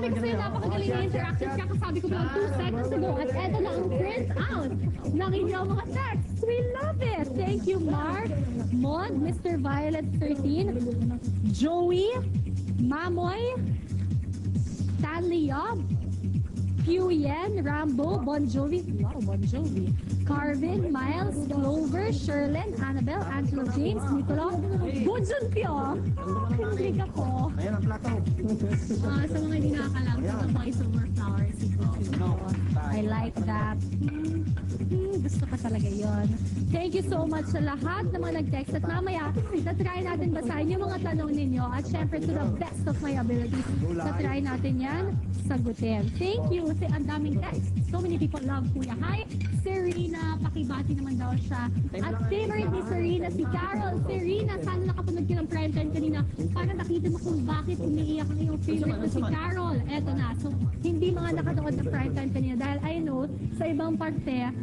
Sabi ko sa'yo, napakagaling na interactive ka. Sabi ko lang 2 seconds ago. At eto na ang print out ng inyong mga texts. We love it. Thank you, Mark, Mod, Mr. Violet 13, Joey, Mamoy, Stanley Yob, Puyen, Rambo, Bon Jovi, wow, Bon Jovi, Carvin, Miles, Clover, Sherlyn, Annabelle, Angelo James, Nicola, Bujun Pio, Kinig ako. Ayan ang plato. Sa mga hindi nakakalam, sa Voice Over Flowers, si Bujun. I like that. Gusto ko talaga yon. Thank you so much sa lahat ng mga nag-text. At mamaya, na-try natin basahin yung mga tanong ninyo. At syempre, to the best of my abilities, na-try natin yan, sagutin. Thank you. Ang daming text. So many people love Kuya. Hi, Serena. Pakibati naman daw siya. At favorite ni Serena, si Carol. Serena, sana nakapanood ka ng prime time kanina para nakita mo kung bakit umiiyak ang iyong favorite na si Carol. Eto na. So, hindi mga nakanood ng prime time kanina dahil I know, sa ibang parte,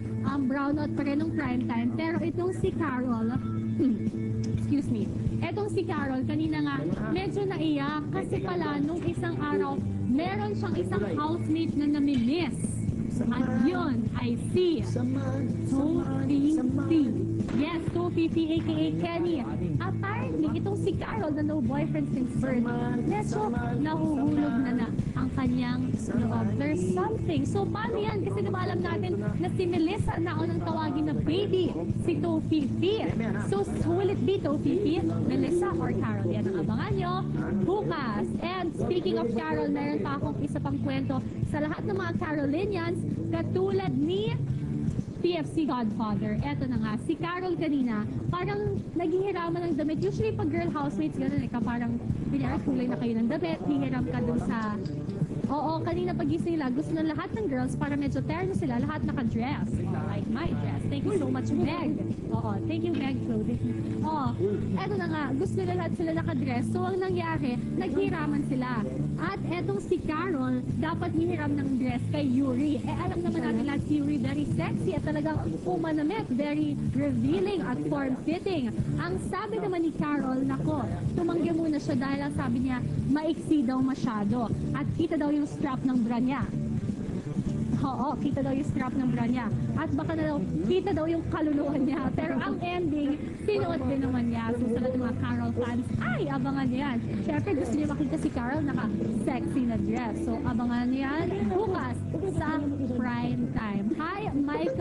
brownout pa rin ng prime time. Pero itong si Carol, excuse me, etong si Carol, kanina nga, medyo naiyak kasi pala nung isang araw, meron siyang isang housemate na namimiss. At yun, I see. Sophie C. Yes, Sophie C, aka Kenny. Apparently, itong si Carol na no boyfriend since birth, medyo nahuhulog na ang kanyang loob. There's something. So, paano yan? Kasi diba alam natin na si Melissa na ang tawagin na baby, si Sophie C. So, will it be Sophie C, Melissa, or Carol? Yan ang abangan nyo bukas. And speaking of Carol, meron pa akong isa pang kwento sa lahat ng mga Carolinians katulad ni PFC Godfather. Eto na nga, si Carol kanina, parang naghihiraman ng damit. Usually pag girl housemates, gano'n ka parang pinyari kulay na kayo ng damit, hihiram ka dun sa... Oo, kanina pagising nila, gusto ng lahat ng girls para medyo terno sila, lahat naka-dress. Like my dress. Thank you so much, Meg. Oo, thank you, Meg Clothing. Oo, eto na nga, gusto nila lahat sila naka-dress. So, ang nangyari, naghiraman sila. At etong si Carol, dapat hihiram ng dress kay Yuri. Alam naman natin lahat si Yuri, very sexy at talagang umanamit, very revealing at form-fitting. Ang sabi naman ni Carol, nako, tumanggi muna siya dahil ang sabi niya, maiksi daw masyado. At kita daw yung strap ng bra niya. Oo, kita daw yung strap ng bra niya. At baka na daw, kita daw yung kaluluwa niya. Pero ang ending, sinuot din naman niya. So sa lahat ng mga Carol fans, ay, abangan niyo yan. Siyempre, gusto niyo makita si Carol naka-sexy na dress. So abangan niyo yan bukas sa prime time. Hi, Michael.